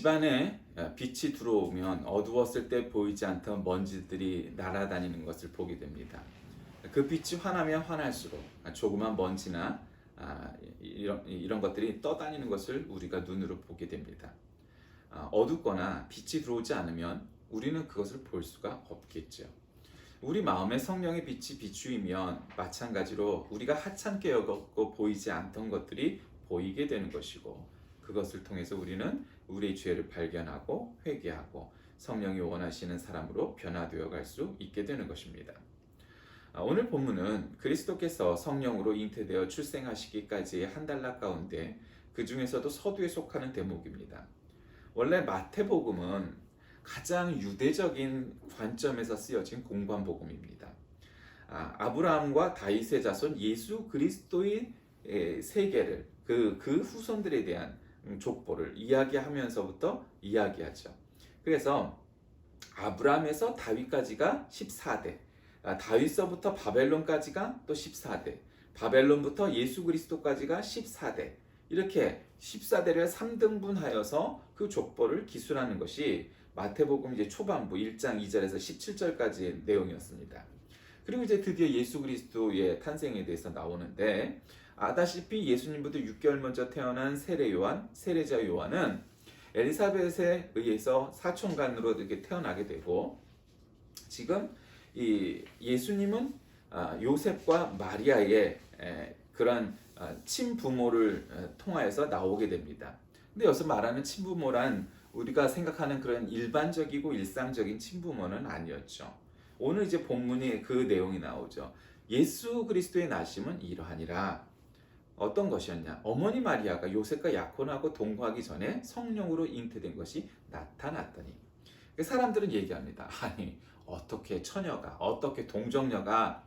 집안에 빛이 들어오면 어두웠을 때 보이지 않던 먼지들이 날아다니는 것을 보게 됩니다. 그 빛이 환하면 환할수록 조그만 먼지나 이런 것들이 떠다니는 것을 우리가 눈으로 보게 됩니다. 어둡거나 빛이 들어오지 않으면 우리는 그것을 볼 수가 없겠죠. 우리 마음에 성령의 빛이 비추이면 마찬가지로 우리가 하찮게 여겼고 보이지 않던 것들이 보이게 되는 것이고, 그것을 통해서 우리는 우리의 죄를 발견하고 회개하고 성령이 원하시는 사람으로 변화되어 갈 수 있게 되는 것입니다. 오늘 본문은 그리스도께서 성령으로 잉태되어 출생하시기까지의 한 단락 가운데 그 중에서도 서두에 속하는 대목입니다. 원래 마태복음은 가장 유대적인 관점에서 쓰여진 공관복음입니다. 아브라함과 다윗의 자손 예수 그리스도의 세계를 그 후손들에 대한 족보를 이야기하면서부터 이야기하죠. 그래서 아브라함에서 다윗까지가 14대, 다윗서부터 바벨론까지가 또 14대, 바벨론부터 예수 그리스도까지가 14대, 이렇게 14대를 3등분하여서 그 족보를 기술하는 것이 마태복음 이제 초반부 1장 2절에서 17절까지의 내용이었습니다. 그리고 이제 드디어 예수 그리스도의 탄생에 대해서 나오는데, 아다시피 예수님보다 6개월 먼저 태어난 세례자 요한은 엘리사벳에 의해서 사촌간으로 이렇게 태어나게 되고, 지금 이 예수님은 요셉과 마리아의 그런 친부모를 통하여서 나오게 됩니다. 근데 여기서 말하는 친부모란 우리가 생각하는 그런 일반적이고 일상적인 친부모는 아니었죠. 오늘 이제 본문이 그 내용이 나오죠. 예수 그리스도의 나심은 이러하니라. 어떤 것이었냐? 어머니 마리아가 요셉과 약혼하고 동거하기 전에 성령으로 잉태된 것이 나타났더니. 사람들은 얘기합니다. 아니, 어떻게 처녀가, 어떻게 동정녀가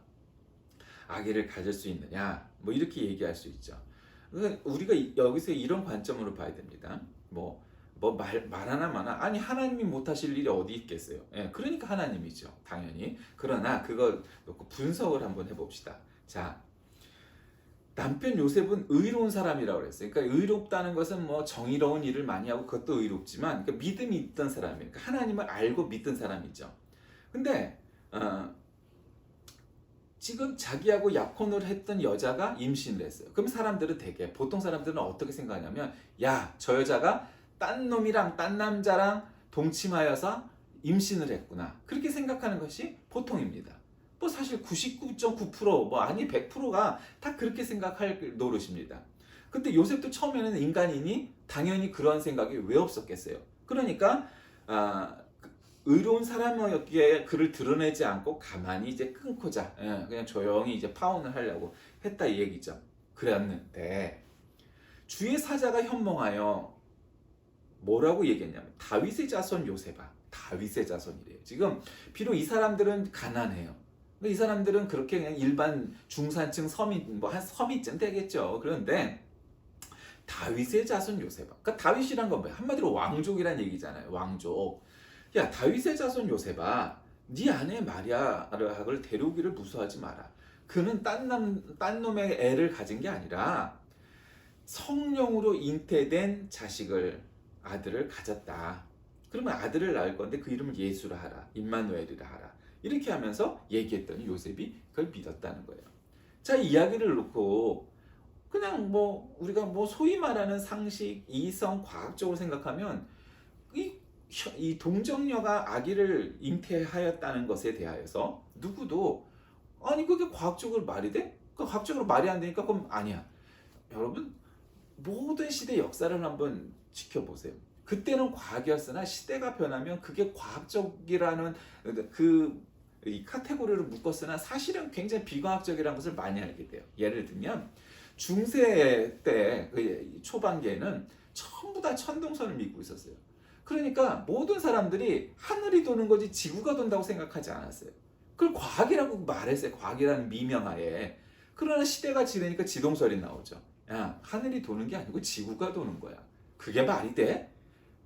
아기를 가질 수 있느냐? 뭐 이렇게 얘기할 수 있죠. 우리가 여기서 이런 관점으로 봐야 됩니다. 말 하나 마나, 아니 하나님이 못하실 일이 어디 있겠어요. 그러니까 하나님이죠, 당연히. 그러나 그걸 놓고 분석을 한번 해봅시다. 자, 남편 요셉은 의로운 사람이라고 그랬어요. 그러니까 의롭다는 것은 정의로운 일을 많이 하고 그것도 의롭지만, 그러니까 믿음이 있던 사람이에요. 그러니까 하나님을 알고 믿던 사람이죠. 근데 지금 자기하고 약혼을 했던 여자가 임신을 했어요. 그럼 사람들은 보통 사람들은 어떻게 생각하냐면, 야, 저 여자가 딴 놈이랑 딴 남자랑 동침하여서 임신을 했구나, 그렇게 생각하는 것이 보통입니다. 사실 99.9% 아니 100%가 다 그렇게 생각할 노릇입니다. 근데 요셉도 처음에는 인간이니 당연히 그런 생각이 왜 없었겠어요. 그러니까 의로운 사람이었기에 그를 드러내지 않고 가만히 이제 끊고자, 그냥 조용히 이제 파혼을 하려고 했다 이 얘기죠. 그랬는데 주의 사자가 현몽하여 뭐라고 얘기했냐면, 다윗의 자손 요셉아, 다윗의 자손이래요. 지금 비록 이 사람들은 가난해요. 이 사람들은 그렇게 그냥 일반 중산층 서민, 한 서민쯤 되겠죠. 그런데 다윗의 자손 요셉아. 그러니까 다윗이란 건 뭐야? 한마디로 왕족이란 얘기잖아요. 왕족. 야, 다윗의 자손 요셉아, 네 아내 마리아를 데려오기를 무서워하지 마라. 그는 딴 놈의 애를 가진 게 아니라 성령으로 잉태된 아들을 가졌다. 그러면 아들을 낳을 건데 그 이름을 예수라 하라, 임마누엘이라 하라, 이렇게 하면서 얘기했더니 요셉이 그걸 믿었다는 거예요. 자, 이야기를 놓고 그냥 우리가 소위 말하는 상식, 이성, 과학적으로 생각하면 이 동정녀가 아기를 잉태하였다는 것에 대하여서 누구도 아니 그게 과학적으로 말이 돼? 과학적으로 말이 안 되니까 그럼 아니야. 여러분, 모든 시대 역사를 한번 지켜보세요. 그때는 과학이었으나 시대가 변하면 그게 과학적이라는 이 카테고리를 묶었으나 사실은 굉장히 비과학적이라는 것을 많이 알게 돼요. 예를 들면 중세 때 초반기에는 전부 다 천동설을 믿고 있었어요. 그러니까 모든 사람들이 하늘이 도는 거지 지구가 돈다고 생각하지 않았어요. 그걸 과학이라고 말했어요. 과학이라는 미명하에. 그러나 시대가 지나니까 지동설이 나오죠. 야, 하늘이 도는 게 아니고 지구가 도는 거야. 그게 말이 돼?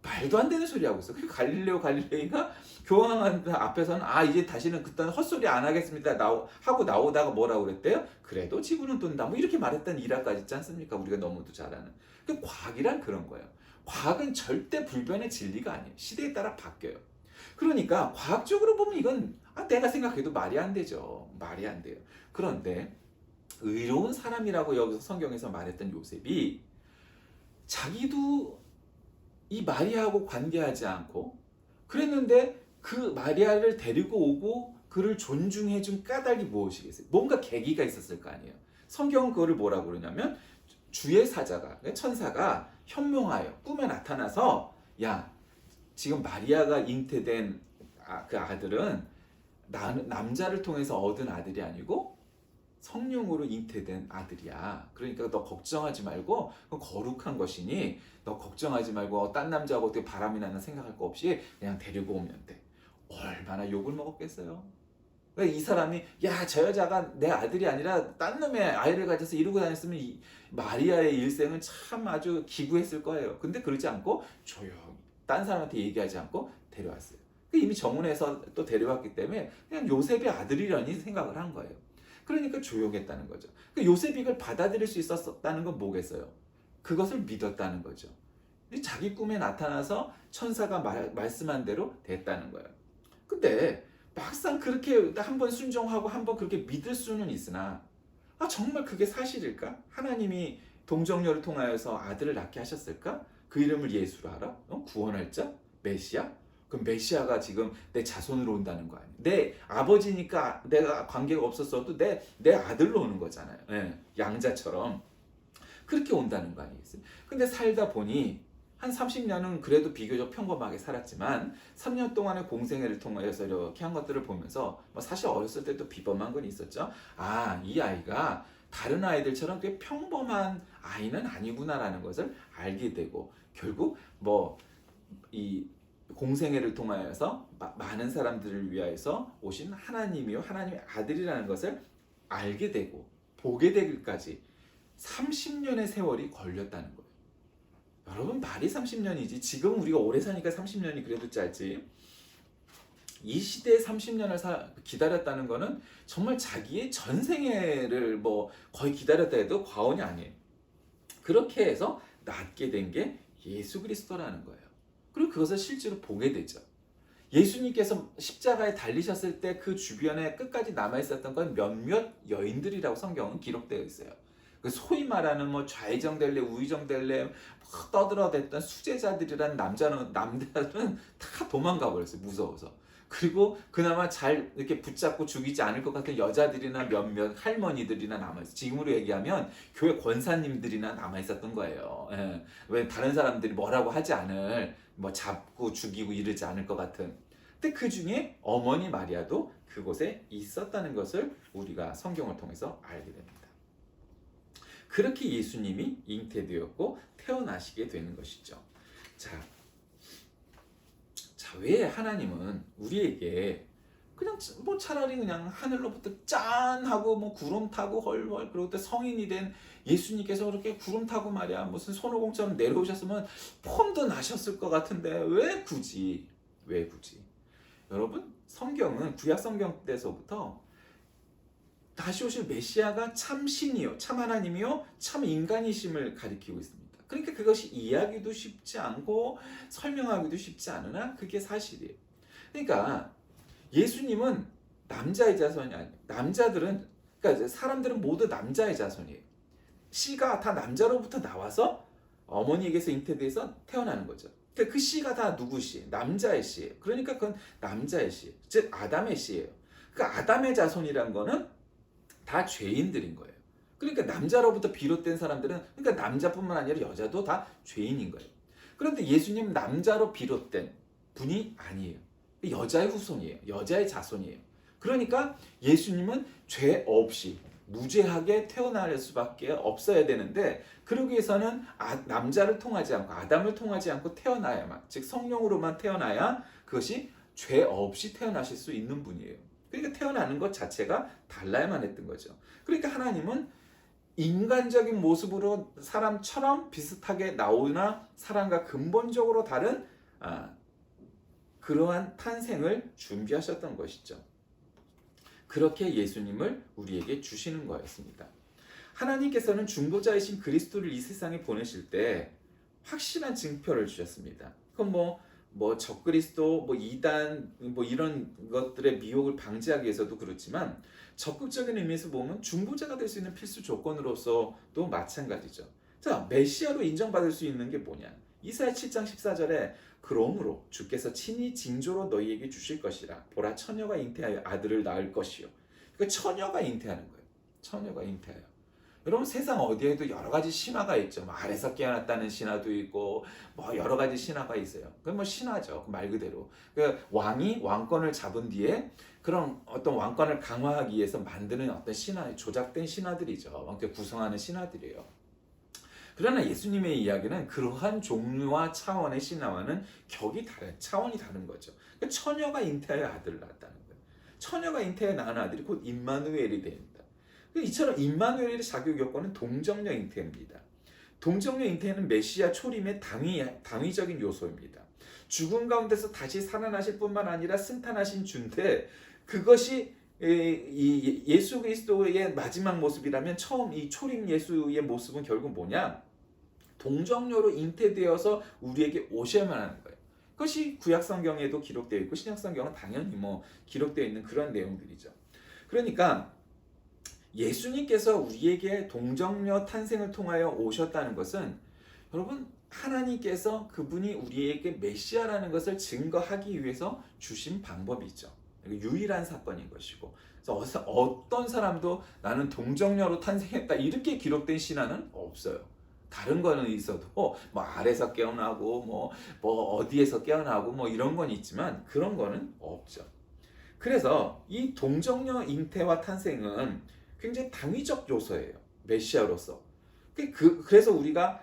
말도 안 되는 소리 하고 있어. 그 갈릴레이가 교황 앞에서는 이제 다시는 그딴 헛소리 안 하겠습니다 하고 나오다가 뭐라고 그랬대요? 그래도 지구는 돈다, 이렇게 말했던 일화까지 있지 않습니까? 우리가 너무도 잘 아는. 그 과학이란 그런 거예요. 과학은 절대 불변의 진리가 아니에요. 시대에 따라 바뀌어요. 그러니까 과학적으로 보면 이건 내가 생각해도 말이 안 되죠. 말이 안 돼요. 그런데 의로운 사람이라고 여기서 성경에서 말했던 요셉이 자기도 이 마리아하고 관계하지 않고 그랬는데 그 마리아를 데리고 오고 그를 존중해준 까닭이 무엇이겠어요? 뭔가 계기가 있었을 거 아니에요. 성경은 그거를 뭐라고 그러냐면 주의 사자가 천사가 현몽하여 꿈에 나타나서 야 지금 마리아가 잉태된 그 아들은 남자를 통해서 얻은 아들이 아니고 성령으로 잉태된 아들이야. 그러니까 너 걱정하지 말고 거룩한 것이니 너 걱정하지 말고 딴 남자하고 어떻게 바람이 나는 생각할 거 없이 그냥 데리고 오면 돼. 얼마나 욕을 먹었겠어요. 이 사람이 야 저 여자가 내 아들이 아니라 딴 놈의 아이를 가져서 이러고 다녔으면 이 마리아의 일생은 참 아주 기구했을 거예요. 근데 그러지 않고 조용히 딴 사람한테 얘기하지 않고 데려왔어요. 이미 정원에서 또 데려왔기 때문에 그냥 요셉의 아들이라니 생각을 한 거예요. 그러니까 조용했다는 거죠. 요셉이 이걸 받아들일 수 있었다는 건 뭐겠어요? 그것을 믿었다는 거죠. 자기 꿈에 나타나서 천사가 말씀한 대로 됐다는 거예요. 근데 막상 그렇게 한번 순종하고 한번 그렇게 믿을 수는 있으나 정말 그게 사실일까? 하나님이 동정녀를 통하여서 아들을 낳게 하셨을까? 그 이름을 예수로 알아? 구원할 자? 메시아? 그럼 메시아가 지금 내 자손으로 온다는 거 아니에요? 내 아버지니까 내가 관계가 없었어도 내 아들로 오는 거잖아요. 네, 양자처럼 그렇게 온다는 거 아니겠어요? 근데 살다 보니 한 30년은 그래도 비교적 평범하게 살았지만 3년 동안의 공생애를 통해서 이렇게 한 것들을 보면서 사실 어렸을 때도 비범한 건 있었죠. 이 아이가 다른 아이들처럼 꽤 평범한 아이는 아니구나라는 것을 알게 되고 결국 이 공생애를 통하여서 많은 사람들을 위하여서 오신 하나님이요 하나님의 아들이라는 것을 알게 되고 보게 되기까지 30년의 세월이 걸렸다는 거예요. 여러분 말이 30년이지 지금 우리가 오래 사니까 30년이 그래도 짧지 이 시대에 30년을 기다렸다는 거는 정말 자기의 전생애를 거의 기다렸다 해도 과언이 아니에요. 그렇게 해서 낳게 된 게 예수 그리스도라는 거예요. 그리고 그것을 실제로 보게 되죠. 예수님께서 십자가에 달리셨을 때 그 주변에 끝까지 남아있었던 건 몇몇 여인들이라고 성경은 기록되어 있어요. 소위 말하는 좌의정될래 우의정될래 떠들어댔던 수제자들이란 남자들은 다 도망가 버렸어요. 무서워서. 그리고 그나마 잘 이렇게 붙잡고 죽이지 않을 것 같은 여자들이나 몇몇 할머니들이나 남아있어요. 지금으로 얘기하면 교회 권사님들이나 남아있었던 거예요. 예. 왜 다른 사람들이 뭐라고 하지 않을 잡고 죽이고 이러지 않을 것 같은. 근데 그 중에 어머니 마리아도 그곳에 있었다는 것을 우리가 성경을 통해서 알게 됩니다. 그렇게 예수님이 잉태되었고 태어나시게 되는 것이죠. 왜 하나님은 우리에게 그냥 차라리 그냥 하늘로부터 짠 하고 구름 타고 헐헐 그리고 또 성인이 된 예수님께서 그렇게 구름 타고 말이야 무슨 손오공처럼 내려오셨으면 폼도 나셨을 것 같은데 왜 굳이 여러분 성경은 구약 성경 때서부터 다시 오실 메시아가 참 신이요 참 하나님이요 참 인간이심을 가리키고 있습니다. 그러니까 그것이 이해하기도 쉽지 않고 설명하기도 쉽지 않으나 그게 사실이에요. 그러니까 예수님은 남자의 자손이 아니에요. 남자들은 그러니까 사람들은 모두 남자의 자손이에요. 씨가 다 남자로부터 나와서 어머니에게서 잉태돼서 태어나는 거죠. 그러니까 그 씨가 다 누구 씨? 남자의 씨예요. 그러니까 그건 남자의 씨예요. 즉 아담의 씨예요. 그 아담의 자손이란 거는 다 죄인들인 거예요. 그러니까 남자로부터 비롯된 사람들은 그러니까 남자뿐만 아니라 여자도 다 죄인인 거예요. 그런데 예수님 남자로 비롯된 분이 아니에요. 여자의 후손이에요. 여자의 자손이에요. 그러니까 예수님은 죄 없이 무죄하게 태어날 수밖에 없어야 되는데 그러기 위해서는 남자를 통하지 않고 아담을 통하지 않고 태어나야만 즉 성령으로만 태어나야 그것이 죄 없이 태어나실 수 있는 분이에요. 그러니까 태어나는 것 자체가 달라야만 했던 거죠. 그러니까 하나님은 인간적인 모습으로 사람처럼 비슷하게 나오나 사람과 근본적으로 다른 그러한 탄생을 준비하셨던 것이죠. 그렇게 예수님을 우리에게 주시는 거였습니다. 하나님께서는 중보자이신 그리스도를 이 세상에 보내실 때 확실한 증표를 주셨습니다. 그건 뭐 적그리스도, 뭐 이단, 뭐 이런 것들의 미혹을 방지하기 위해서도 그렇지만 적극적인 의미에서 보면 중보자가 될 수 있는 필수 조건으로서도 마찬가지죠. 자, 메시아로 인정받을 수 있는 게 뭐냐? 이사야 7장 14절에 그러므로 주께서 친히 징조로 너희에게 주실 것이라 보라 처녀가 잉태하여 아들을 낳을 것이요. 그러니까 처녀가 잉태하는 거예요. 처녀가 잉태하여. 여러분 세상 어디에도 여러 가지 신화가 있죠. 뭐 아래서 깨어났다는 신화도 있고 뭐 여러 가지 신화가 있어요. 그건 뭐 신화죠. 말 그대로. 그 왕이 왕권을 잡은 뒤에 그런 어떤 왕권을 강화하기 위해서 만드는 어떤 신화, 조작된 신화들이죠. 왕께 구성하는 신화들이에요. 그러나 예수님의 이야기는 그러한 종류와 차원의 신화와는 격이 다른, 차원이 다른 거죠. 그러니까 처녀가 잉태하여 아들을 낳았다는 거예요. 처녀가 잉태하여 낳은 아들이 곧 임마누엘이 됩니다. 이처럼 임마누엘의 자격 요건은 동정녀 잉태입니다. 동정녀 잉태는 메시아 초림의 당위적인 요소입니다. 죽음 가운데서 다시 살아나실 뿐만 아니라 승탄하신 주인데 그것이 이 예수 그리스도의 마지막 모습이라면 처음 이 초림 예수의 모습은 결국 뭐냐? 동정녀로 잉태되어서 우리에게 오셔야만 하는 거예요. 그것이 구약 성경에도 기록되어 있고 신약 성경은 당연히 뭐 기록되어 있는 그런 내용들이죠. 그러니까 예수님께서 우리에게 동정녀 탄생을 통하여 오셨다는 것은 여러분 하나님께서 그분이 우리에게 메시아라는 것을 증거하기 위해서 주신 방법이죠. 유일한 사건인 것이고 그래서 어떤 사람도 나는 동정녀로 탄생했다 이렇게 기록된 신화는 없어요. 다른 거는 있어도 뭐 아래서 깨어나고 뭐 어디에서 깨어나고 뭐 이런 건 있지만 그런 거는 없죠. 그래서 이 동정녀 잉태와 탄생은 굉장히 당위적 요소예요. 메시아로서. 그래서 우리가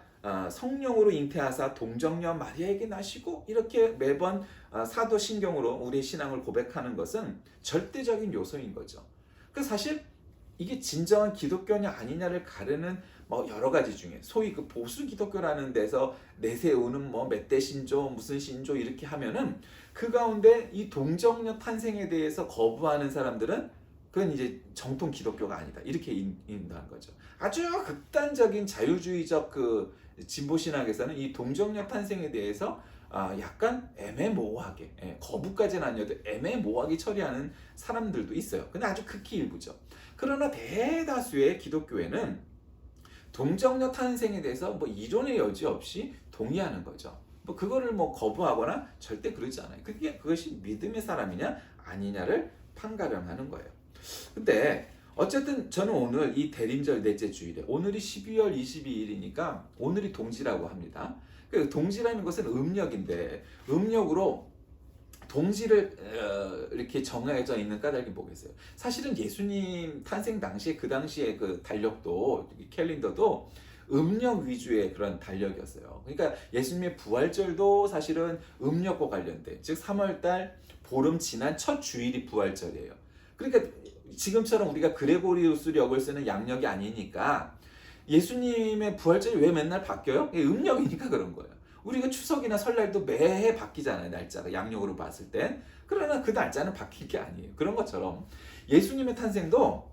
성령으로 잉태하사 동정녀 마리아에게 나시고 이렇게 매번 사도신경으로 우리의 신앙을 고백하는 것은 절대적인 요소인 거죠. 그래서 사실 이게 진정한 기독교냐 아니냐를 가르는 뭐 여러 가지 중에 소위 그 보수 기독교라는 데서 내세우는 뭐 몇 대 신조 무슨 신조 이렇게 하면은 그 가운데 이 동정녀 탄생에 대해서 거부하는 사람들은 그건 이제 정통 기독교가 아니다 이렇게 인도한 거죠. 아주 극단적인 자유주의적 그 진보 신학에서는 이 동정녀 탄생에 대해서 약간 애매모호하게 거부까지는 아니어도 애매모호하게 처리하는 사람들도 있어요. 근데 아주 극히 일부죠. 그러나 대다수의 기독교회는 동정녀 탄생에 대해서 뭐 이론의 여지 없이 동의하는 거죠. 뭐 그거를 뭐 거부하거나 절대 그러지 않아요. 그것이 믿음의 사람이냐 아니냐를 판가름하는 거예요. 근데 어쨌든 저는 오늘 이 대림절 넷째 주일에 오늘이 12월 22일이니까 오늘이 동지라고 합니다. 동지라는 것은 음력인데 음력으로 동지를 이렇게 정해져 있는 까닭이 뭐겠어요? 사실은 예수님 탄생 당시에 그 당시에 그 달력도 캘린더도 음력 위주의 그런 달력이었어요. 그러니까 예수님의 부활절도 사실은 음력과 관련된 즉 3월달 보름 지난 첫 주일이 부활절이에요. 그러니까 지금처럼 우리가 그레고리우스력을 쓰는 양력이 아니니까 예수님의 부활절이 왜 맨날 바뀌어요? 음력이니까 그런 거예요. 우리가 추석이나 설날도 매해 바뀌잖아요. 날짜가 양력으로 봤을 땐. 그러나 그 날짜는 바뀔 게 아니에요. 그런 것처럼 예수님의 탄생도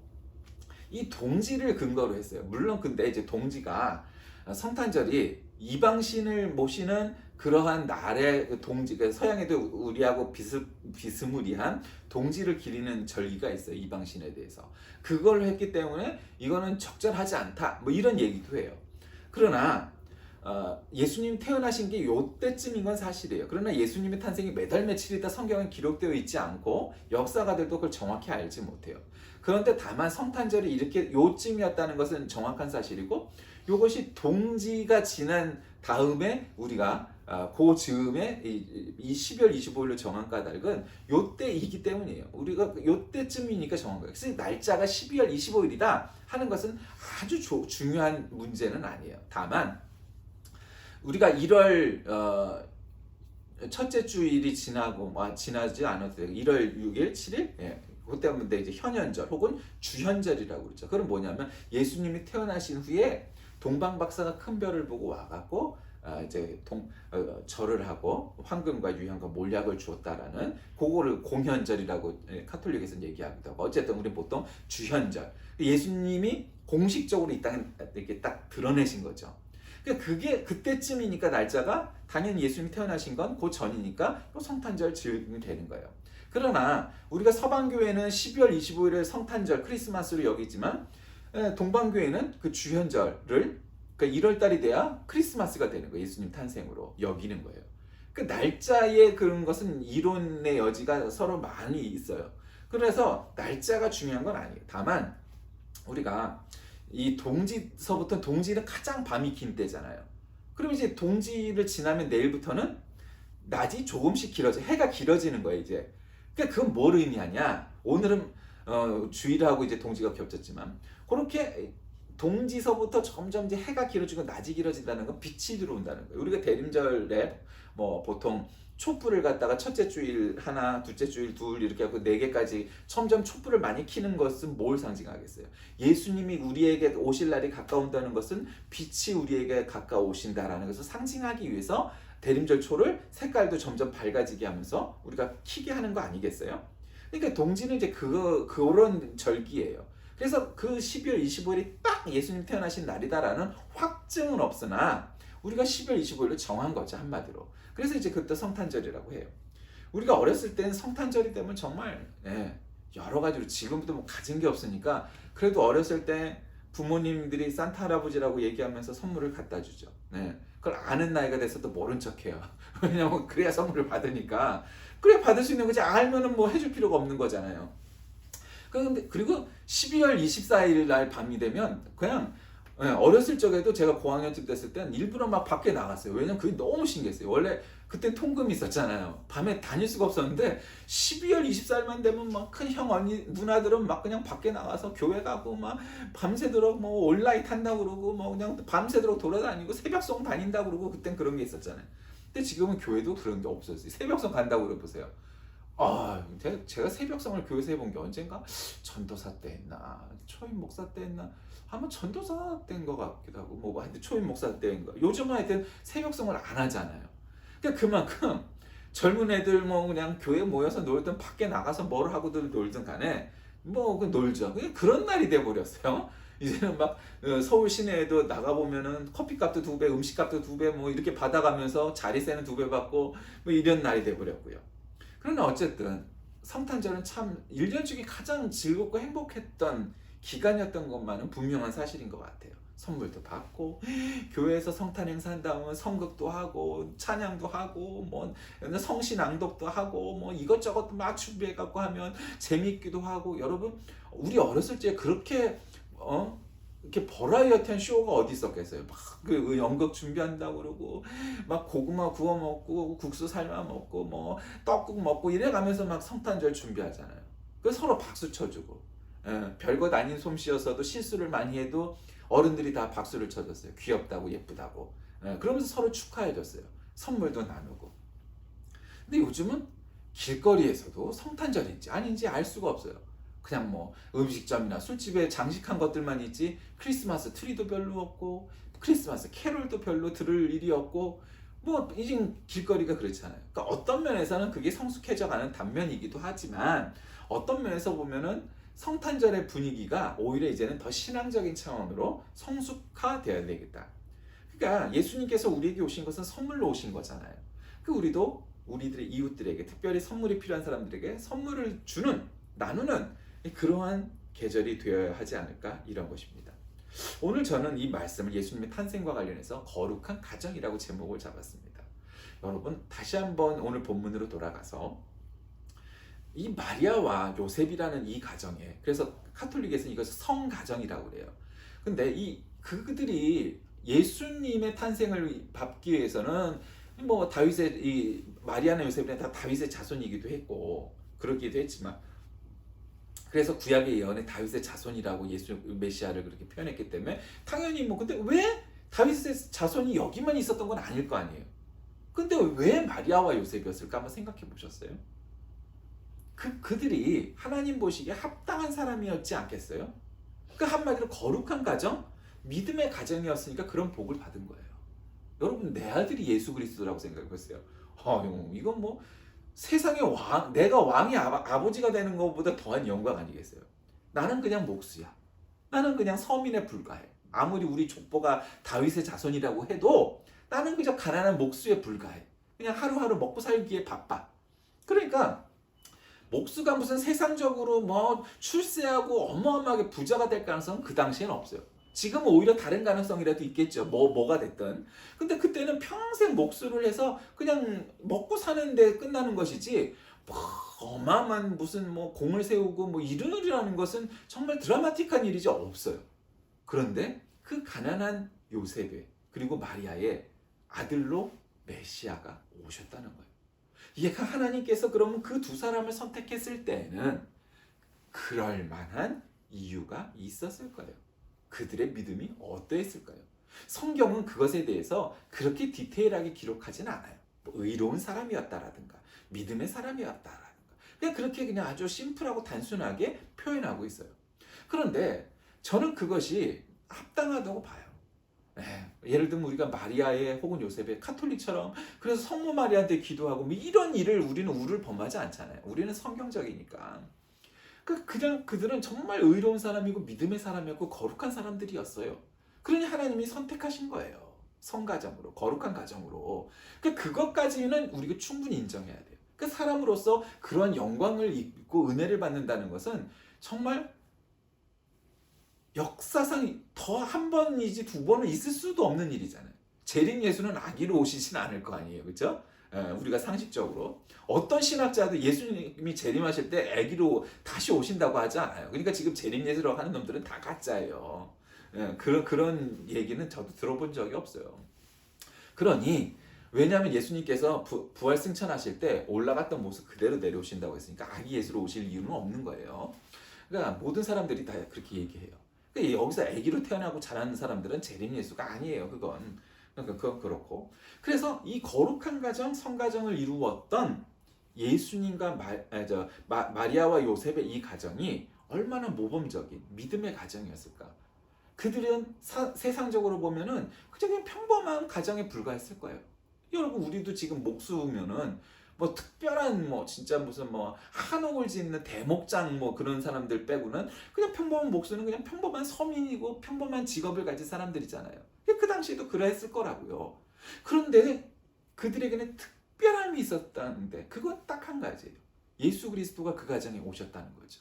이 동지를 근거로 했어요. 물론 근데 이제 동지가 성탄절이 이방신을 모시는 그러한 날의 동지, 서양에도 우리하고 비스무리한 동지를 기리는 절기가 있어요. 이방신에 대해서. 그걸 했기 때문에 이거는 적절하지 않다. 뭐 이런 얘기도 해요. 그러나 예수님 태어나신 게 요때쯤인 건 사실이에요. 그러나 예수님의 탄생이 매달 며칠이다 성경에 기록되어 있지 않고 역사가들도 그걸 정확히 알지 못해요. 그런데 다만 성탄절이 이렇게 요쯤이었다는 것은 정확한 사실이고 요것이 동지가 지난 다음에 우리가 그 즈음에 이 12월 25일로 정한 까닭은 요때이기 때문이에요. 우리가 요때쯤이니까 정한 거예요. 그래서 날짜가 12월 25일이다 하는 것은 아주 중요한 문제는 아니에요. 다만 우리가 1월 첫째 주일이 지나지 않아도 돼요. 1월 6일, 7일? 예. 그때면 이제 현현절 혹은 주현절이라고 그러죠. 그건 뭐냐면 예수님이 태어나신 후에 동방박사가 큰 별을 보고 와갖고 이제 절을 하고 황금과 유향과 몰약을 주었다라는 그거를 공현절이라고 카톨릭에서는 얘기하기도 하고 어쨌든 우리 보통 주현절 예수님이 공식적으로 이 땅에 이렇게 딱 드러내신 거죠. 그러니까 그게 그때쯤이니까 날짜가 당연히 예수님이 태어나신 건 그 전이니까 성탄절 즈음이 되는 거예요. 그러나 우리가 서방교회는 12월 25일을 성탄절 크리스마스로 여기지만 동방교회는 그 주현절을 그러니까 1월 달이 돼야 크리스마스가 되는 거예요. 예수님 탄생으로 여기는 거예요. 그 날짜의 그런 것은 이론의 여지가 서로 많이 있어요. 그래서 날짜가 중요한 건 아니에요. 다만 우리가 이 동지서부터 동지는 가장 밤이 긴 때잖아요. 그럼 이제 동지를 지나면 내일부터는 낮이 조금씩 길어져 해가 길어지는 거예요. 이제 그러니까 그건 뭘 의미하냐? 오늘은 주일하고 이제 동지가 겹쳤지만 그렇게 동지서부터 점점 이제 해가 길어지고 낮이 길어진다는 건 빛이 들어온다는 거예요. 우리가 대림절에 뭐 보통 촛불을 갖다가 첫째 주일 하나, 둘째 주일 둘 이렇게 하고 4개까지 점점 촛불을 많이 켜는 것은 뭘 상징하겠어요? 예수님이 우리에게 오실 날이 가까운다는 것은 빛이 우리에게 가까우신다라는 것을 상징하기 위해서 대림절 초를 색깔도 점점 밝아지게 하면서 우리가 켜게 하는 거 아니겠어요? 그러니까 동지는 이제 그런 절기예요. 그래서 그 12월 25일이 딱 예수님 태어나신 날이다라는 확증은 없으나 우리가 12월 25일을 정한 거죠, 한마디로. 그래서 이제 그때 성탄절이라고 해요. 우리가 어렸을 때는 성탄절이 되면 정말 여러 가지로 지금부터 뭐 가진 게 없으니까 그래도 어렸을 때 부모님들이 산타 할아버지라고 얘기하면서 선물을 갖다 주죠. 그걸 아는 나이가 돼서도 모른 척해요. 왜냐면 그래야 선물을 받으니까. 그래 받을 수 있는 거지 알면은 뭐 해줄 필요가 없는 거잖아요. 그리고 12월 24일 날 밤이 되면 그냥 어렸을 적에도 제가 고학년쯤 됐을 땐 일부러 막 밖에 나갔어요. 왜냐면 그게 너무 신기했어요. 원래 그때 통금이 있었잖아요. 밤에 다닐 수가 없었는데 12월 24일만 되면 막 큰 형 언니 누나들은 막 그냥 밖에 나가서 교회 가고 막 밤새도록 뭐 온라인 탄다고 그러고 뭐 그냥 밤새도록 돌아다니고 새벽송 다닌다고 그러고 그땐 그런 게 있었잖아요. 근데 지금은 교회도 그런 게 없어졌어요. 새벽송 간다고 그러보세요. 제가 새벽성을 교회에서 해본 게 언젠가 전도사 때 했나 초임 목사 때 했나 아마 전도사 때인 것 같기도 하고 뭐 하여튼 초임 목사 때인 거. 요즘은 하여튼 새벽성을 안 하잖아요. 그러니까 그만큼 젊은 애들 뭐 그냥 교회 모여서 놀든 밖에 나가서 뭘 하고들 놀든 간에 뭐 놀죠. 그냥 그런 날이 돼 버렸어요. 이제는 막 서울 시내에도 나가보면은 커피값도 2배, 음식값도 2배 뭐 이렇게 받아가면서 자리세는 2배 받고 뭐 이런 날이 돼 버렸고요. 그러나 어쨌든 성탄절은 참 1년 중에 가장 즐겁고 행복했던 기간이었던 것만은 분명한 사실인 것 같아요. 선물도 받고 교회에서 성탄 행사 한다면 성극도 하고 찬양도 하고 뭐 성시 낭독도 하고 뭐 이것저것 막 준비해 갖고 하면 재미있기도 하고. 여러분 우리 어렸을 때 그렇게 이렇게 버라이어티한 쇼가 어디 있었겠어요. 막 그 연극 준비한다고 그러고 막 고구마 구워 먹고 국수 삶아 먹고 뭐 떡국 먹고 이래 가면서 막 성탄절 준비하잖아요. 그 서로 박수 쳐주고 별것 아닌 솜씨였어도 실수를 많이 해도 어른들이 다 박수를 쳐줬어요. 귀엽다고 예쁘다고. 그러면서 서로 축하해줬어요. 선물도 나누고. 근데 요즘은 길거리에서도 성탄절인지 아닌지 알 수가 없어요. 그냥 뭐 음식점이나 술집에 장식한 것들만 있지 크리스마스 트리도 별로 없고 크리스마스 캐롤도 별로 들을 일이 없고 뭐 이제 길거리가 그렇잖아요. 그러니까 어떤 면에서는 그게 성숙해져 가는 단면이기도 하지만 어떤 면에서 보면은 성탄절의 분위기가 오히려 이제는 더 신앙적인 차원으로 성숙화되어야 되겠다. 그러니까 예수님께서 우리에게 오신 것은 선물로 오신 거잖아요. 그 우리도 우리들의 이웃들에게 특별히 선물이 필요한 사람들에게 선물을 주는 나누는 그러한 계절이 되어야 하지 않을까 이런 것입니다. 오늘 저는 이 말씀을 예수님의 탄생과 관련해서 거룩한 가정이라고 제목을 잡았습니다. 여러분 다시 한번 오늘 본문으로 돌아가서 이 마리아와 요셉이라는 이 가정에 그래서 카톨릭에서는 이것을 성가정이라고 그래요. 근데 그들이 예수님의 탄생을 밟기 위해서는 뭐 다윗의 이 마리아나 요셉은 다 다윗의 자손이기도 했고 그러기도 했지만 그래서 구약의 예언에 다윗의 자손이라고 예수 메시아를 그렇게 표현했기 때문에 당연히 뭐 근데 왜 다윗의 자손이 여기만 있었던 건 아닐 거 아니에요. 근데 왜 마리아와 요셉이었을까 한번 생각해 보셨어요? 그들이 하나님 보시기에 합당한 사람이었지 않겠어요? 그 한마디로 거룩한 가정, 믿음의 가정이었으니까 그런 복을 받은 거예요. 여러분 내 아들이 예수 그리스도라고 생각해 보세요. 이건 뭐 세상의 왕, 내가 왕이 아버지가 되는 것보다 더한 영광 아니겠어요? 나는 그냥 목수야. 나는 그냥 서민에 불과해. 아무리 우리 족보가 다윗의 자손이라고 해도 나는 그저 가난한 목수에 불과해. 그냥 하루하루 먹고 살기에 바빠. 그러니까 목수가 무슨 세상적으로 뭐 출세하고 어마어마하게 부자가 될 가능성은 그 당시에는 없어요. 지금은 오히려 다른 가능성이라도 있겠죠. 뭐가 됐든. 근데 그때는 평생 목수를 해서 그냥 먹고 사는데 끝나는 것이지, 뭐 어마어마한 무슨 뭐 공을 세우고 뭐 이루느라는 것은 정말 드라마틱한 일이지 없어요. 그런데 그 가난한 요셉의 그리고 마리아의 아들로 메시아가 오셨다는 거예요. 이게 하나님께서 그러면 그 두 사람을 선택했을 때는 그럴 만한 이유가 있었을 거예요. 그들의 믿음이 어떠했을까요? 성경은 그것에 대해서 그렇게 디테일하게 기록하지는 않아요. 뭐 의로운 사람이었다라든가 믿음의 사람이었다라든가 그냥 그렇게 그냥 아주 심플하고 단순하게 표현하고 있어요. 그런데 저는 그것이 합당하다고 봐요. 예를 들면 우리가 마리아의 혹은 요셉의 카톨릭처럼 그래서 성모 마리아한테 기도하고 뭐 이런 일을 우리는 우를 범하지 않잖아요. 우리는 성경적이니까. 그냥 그들은 정말 의로운 사람이고 믿음의 사람이었고 거룩한 사람들이었어요. 그러니 하나님이 선택하신 거예요. 성가정으로, 거룩한 가정으로. 그것까지는 우리가 충분히 인정해야 돼요. 사람으로서 그런 영광을 입고 은혜를 받는다는 것은 정말 역사상 더 한 번이지 두 번은 있을 수도 없는 일이잖아요. 재림 예수는 아기로 오시진 않을 거 아니에요. 그렇죠? 우리가 상식적으로 어떤 신학자도 예수님이 재림하실 때 아기로 다시 오신다고 하지 않아요. 그러니까 지금 재림 예수라고 하는 놈들은 다 가짜예요. 그런 얘기는 저도 들어본 적이 없어요. 그러니 왜냐하면 예수님께서 부활 승천하실 때 올라갔던 모습 그대로 내려오신다고 했으니까 아기 예수로 오실 이유는 없는 거예요. 그러니까 모든 사람들이 다 그렇게 얘기해요. 그러니까 여기서 아기로 태어나고 자라는 사람들은 재림 예수가 아니에요. 그건 그렇고. 그래서 이 거룩한 가정, 성가정을 이루었던 예수님과 마리아와 요셉의 이 가정이 얼마나 모범적인 믿음의 가정이었을까? 그들은 세상적으로 보면은 그냥 평범한 가정에 불과했을 거예요. 여러분 우리도 지금 목수면은 뭐 특별한 뭐 진짜 무슨 뭐 한옥을 짓는 대목장 뭐 그런 사람들 빼고는 그냥 평범한 목수는 그냥 평범한 서민이고 평범한 직업을 가진 사람들이잖아요. 그 당시에도 그랬을 거라고요. 그런데 그들에게는 특별함이 있었다는데 그건 딱 한 가지예요. 예수 그리스도가 그 가정에 오셨다는 거죠.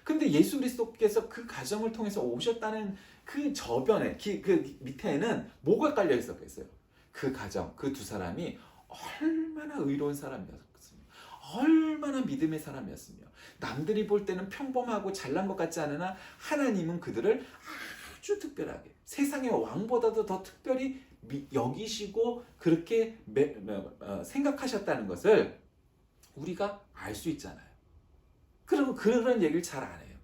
근데 예수 그리스도께서 그 가정을 통해서 오셨다는 그 저변에 그 밑에는 뭐가 깔려 있었겠어요? 그 가정, 그 두 사람이 얼마나 의로운 사람이었으며 얼마나 믿음의 사람이었으며 남들이 볼 때는 평범하고 잘난 것 같지 않으나 하나님은 그들을 아주 특별하게 세상의 왕보다도 더 특별히 여기시고 그렇게 생각하셨다는 것을 우리가 알 수 있잖아요. 그리고 그런 얘기를 잘 안 해요.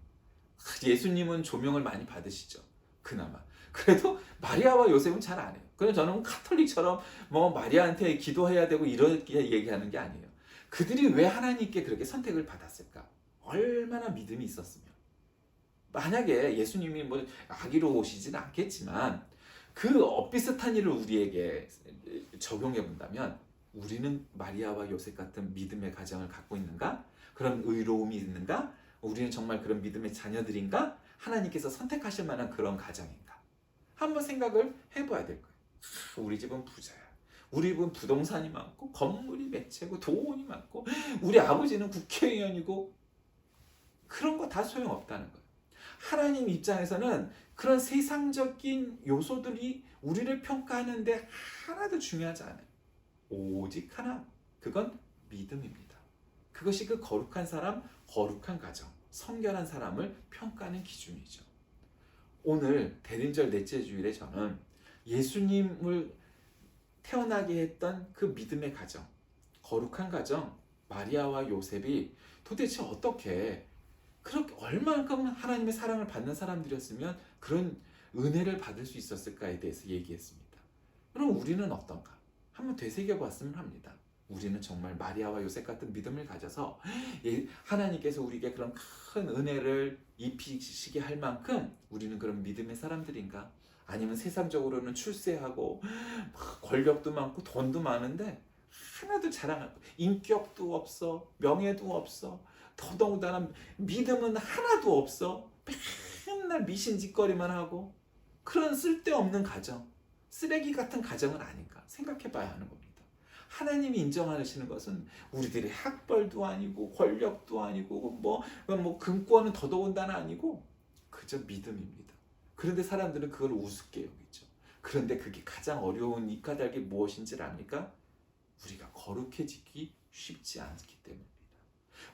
예수님은 조명을 많이 받으시죠. 그나마. 그래도 마리아와 요셉은 잘 안 해요. 그래서 저는 카톨릭처럼 뭐 마리아한테 기도해야 되고 이렇게 얘기하는 게 아니에요. 그들이 왜 하나님께 그렇게 선택을 받았을까? 얼마나 믿음이 있었으면. 만약에 예수님이 뭐 아기로 오시진 않겠지만 그 비슷한 일을 우리에게 적용해 본다면 우리는 마리아와 요셉 같은 믿음의 가정을 갖고 있는가? 그런 의로움이 있는가? 우리는 정말 그런 믿음의 자녀들인가? 하나님께서 선택하실 만한 그런 가정인가? 한번 생각을 해봐야 될 거예요. 우리 집은 부자야. 우리 집은 부동산이 많고 건물이 몇 채고 돈이 많고 우리 아버지는 국회의원이고 그런 거 다 소용없다는 거예요. 하나님 입장에서는 그런 세상적인 요소들이 우리를 평가하는데 하나도 중요하지 않아요. 오직 하나, 그건 믿음입니다. 그것이 그 거룩한 사람, 거룩한 가정, 성결한 사람을 평가하는 기준이죠. 오늘 대림절 넷째 주일에 저는 예수님을 태어나게 했던 그 믿음의 가정, 거룩한 가정, 마리아와 요셉이 도대체 어떻게 그렇게 얼마만큼 하나님의 사랑을 받는 사람들이었으면 그런 은혜를 받을 수 있었을까에 대해서 얘기했습니다. 그럼 우리는 어떤가? 한번 되새겨봤으면 합니다. 우리는 정말 마리아와 요셉 같은 믿음을 가져서 하나님께서 우리에게 그런 큰 은혜를 입히시게 할 만큼 우리는 그런 믿음의 사람들인가? 아니면 세상적으로는 출세하고 권력도 많고 돈도 많은데 하나도 자랑할 거, 인격도 없어, 명예도 없어, 더더군다나 믿음은 하나도 없어, 맨날 미신짓거리만 하고 그런 쓸데없는 가정, 쓰레기 같은 가정은 아닌가 생각해 봐야 하는 겁니다. 하나님이 인정하시는 것은 우리들의 학벌도 아니고 권력도 아니고 뭐 금권은 더더군다나 아니고 그저 믿음입니다. 그런데 사람들은 그걸 우습게 여기죠. 그런데 그게 가장 어려운 이 까닭이 무엇인지 압니까? 우리가 거룩해지기 쉽지 않기 때문입니다.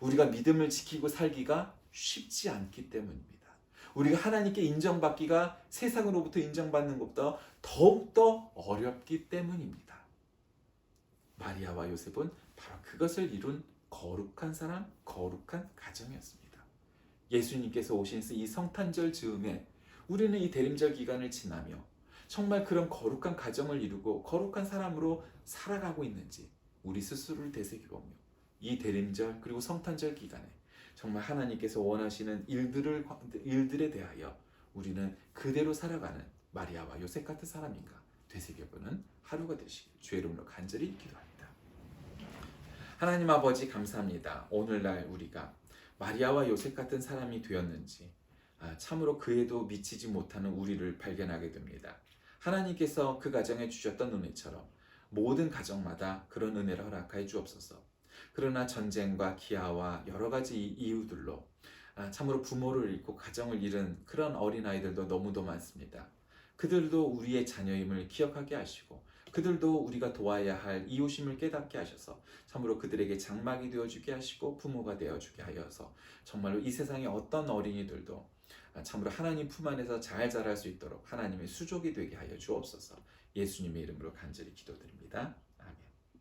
우리가 믿음을 지키고 살기가 쉽지 않기 때문입니다. 우리가 하나님께 인정받기가 세상으로부터 인정받는 것보다 더욱더 어렵기 때문입니다. 마리아와 요셉은 바로 그것을 이룬 거룩한 사람, 거룩한 가정이었습니다. 예수님께서 오신 이 성탄절 즈음에 우리는 이 대림절 기간을 지나며 정말 그런 거룩한 가정을 이루고 거룩한 사람으로 살아가고 있는지 우리 스스로를 되새겨보며 이 대림절 그리고 성탄절 기간에 정말 하나님께서 원하시는 일들에 대하여 우리는 그대로 살아가는 마리아와 요셉 같은 사람인가 되새겨보는 하루가 되시길 주의 이름으로 간절히 기도합니다. 하나님 아버지 감사합니다. 오늘날 우리가 마리아와 요셉 같은 사람이 되었는지 참으로 그에도 미치지 못하는 우리를 발견하게 됩니다. 하나님께서 그 가정에 주셨던 은혜처럼 모든 가정마다 그런 은혜를 허락하여 주옵소서. 그러나 전쟁과 기아와 여러 가지 이유들로 참으로 부모를 잃고 가정을 잃은 그런 어린아이들도 너무도 많습니다. 그들도 우리의 자녀임을 기억하게 하시고 그들도 우리가 도와야 할 이웃임을 깨닫게 하셔서 참으로 그들에게 장막이 되어주게 하시고 부모가 되어주게 하여서 정말로 이 세상의 어떤 어린이들도 참으로 하나님 품 안에서 잘 자랄 수 있도록 하나님의 수족이 되게 하여 주옵소서. 예수님의 이름으로 간절히 기도드립니다.